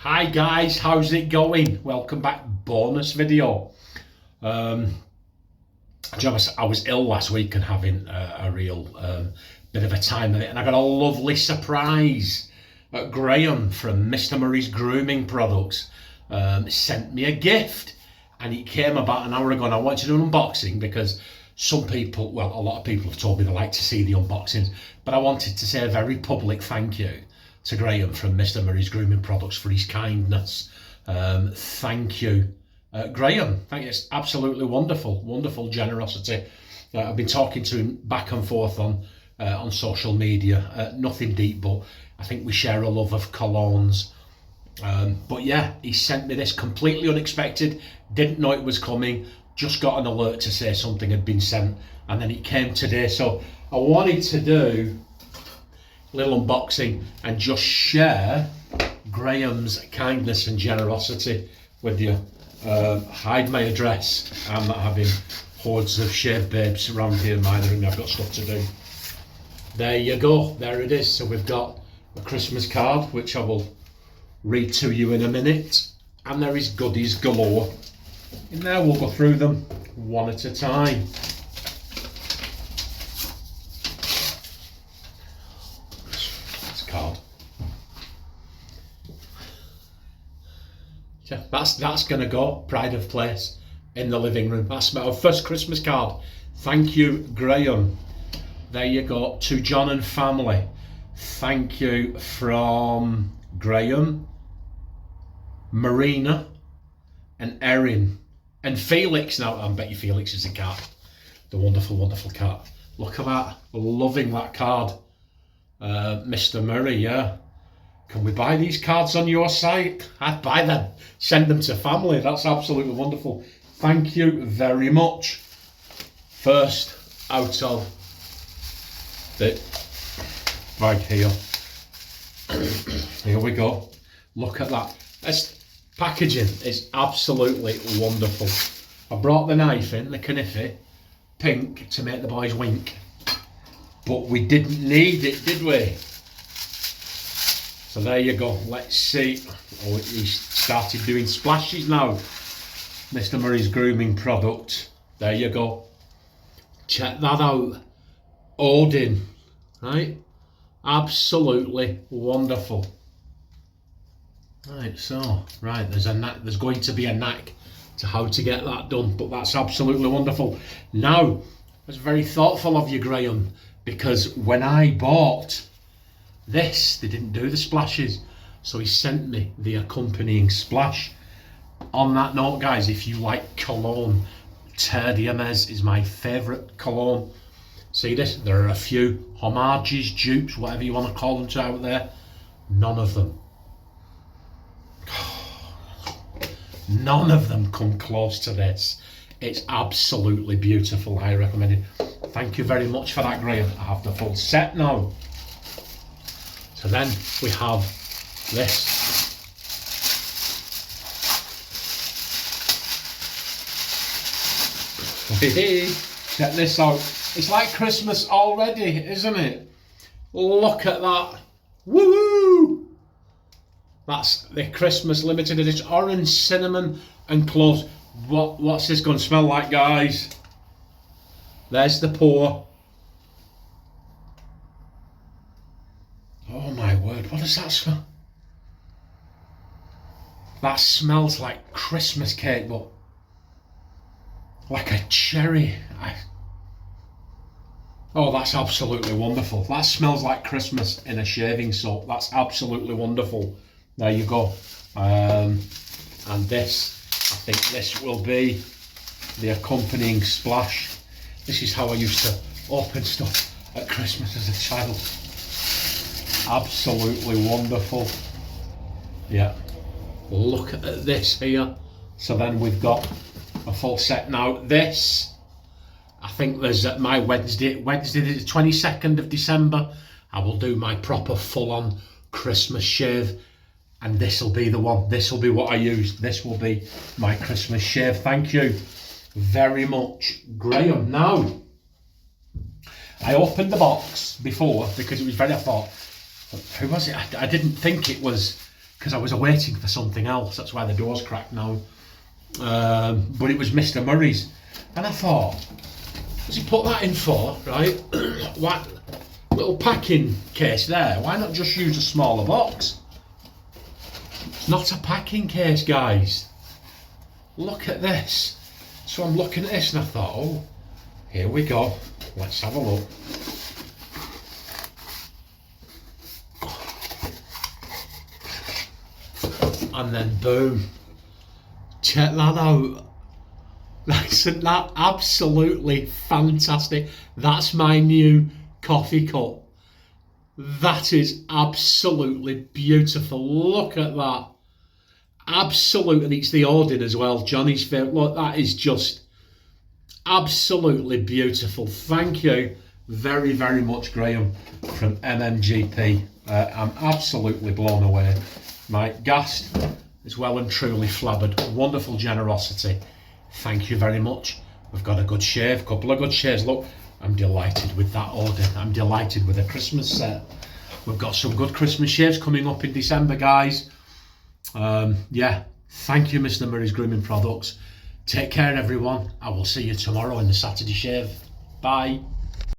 Hi guys, how's it going? Welcome back, bonus video. I was ill last week and having a real bit of a time of it, and I got a lovely surprise. Graham from Mr. Murray's Grooming Products sent me a gift, and it came about an hour ago, and I wanted to do an unboxing because some people, well, a lot of people have told me they like to see the unboxings, but I wanted to say a very public thank you to Graham from Mr. Murray's Grooming Products for his kindness. Thank you, Graham. Thank you. It's absolutely wonderful generosity. I've been talking to him back and forth on social media. Nothing deep, but I think we share a love of colognes. But yeah, he sent me this completely unexpected. Didn't know it was coming. Just got an alert to say something had been sent, and then it came today. So I wanted to do little unboxing and just share Graham's kindness and generosity with you. Hide my address. I'm not having hordes of shave babes around here mithering. I've got stuff to do. There you go, there it is. So we've got a Christmas card, which I will read to you in a minute, and there is goodies galore in there. We'll go through them one at a time. Card. Yeah, that's gonna go pride of place in the living room. That's my first Christmas card. Thank you, Graham. There you go. To John and family, thank you from Graham, Marina, and Erin, and Felix. Now I bet you Felix is a cat. The wonderful cat. Look at that. Loving that card. Mr. Murray, yeah. Can we buy these cards on your site? I'd buy them. Send them to family. That's absolutely wonderful. Thank you very much. First out of the bag here. Here we go. Look at that. This packaging is absolutely wonderful. I brought the knife in, the kniffy, pink, to make the boys wink. But we didn't need it, did we? So there you go. Let's see. Oh, he's started doing splashes now. Mr. Murray's Grooming Product. There you go. Check that out. Odin. Right? Absolutely wonderful. Right, so, right, there's going to be a knack to how to get that done, but that's absolutely wonderful. Now, that's very thoughtful of you, Graham, because when I bought this, they didn't do the splashes, so he sent me the accompanying splash. On that note, guys, if you like cologne, Terre d'Hermes is my favourite cologne. See this? There are a few homages, dupes, whatever you want to call them out there. None of them come close to this. It's absolutely beautiful. I recommend it. Thank you very much for that, Graham. I have the full set now. So then we have this. Check this out. It's like Christmas already, isn't it? Look at that. Woo! That's the Christmas limited edition. Orange, cinnamon and cloves. What's this going to smell like, guys? There's the pour. Oh my word, what does that smell? That smells like Christmas cake, but like a cherry. Oh, that's absolutely wonderful. That smells like Christmas in a shaving soap. That's absolutely wonderful. There you go. And this, I think this will be the accompanying splash. This is how I used to open stuff at Christmas as a child. Absolutely wonderful. Yeah. Look at this here. So then we've got a full set now. This, I think there's my Wednesday the 22nd of December. I will do my proper full-on Christmas shave, and this will be the one. This will be what I use. This will be my Christmas shave. Thank you very much, Graham. Now, I opened the box before because it was very, I thought, who was it? I didn't think it was because I was waiting for something else. That's why the door's cracked now. But it was Mr. Murray's, and I thought, what's he put that in for, right? What little packing case there? Why not just use a smaller box? It's not a packing case, guys. Look at this. So I'm looking at this and I thought, oh, here we go. Let's have a look. And then boom. Check that out. Isn't that absolutely fantastic? That's my new coffee cup. That is absolutely beautiful. Look at that. Absolutely. It's the Odin as well. Johnny's favourite. Look, that is just absolutely beautiful. Thank you very, very much, Graham from MMGP. I'm absolutely blown away. My gas is well and truly flabbered. Wonderful generosity. Thank you very much. We've got a good shave, couple of good shaves. Look, I'm delighted with that order. I'm delighted with the Christmas set. We've got some good Christmas shaves coming up in December, guys. Yeah, thank you, Mr. Murray's Grooming Products. Take care, everyone. I will see you tomorrow in the Saturday shave. Bye.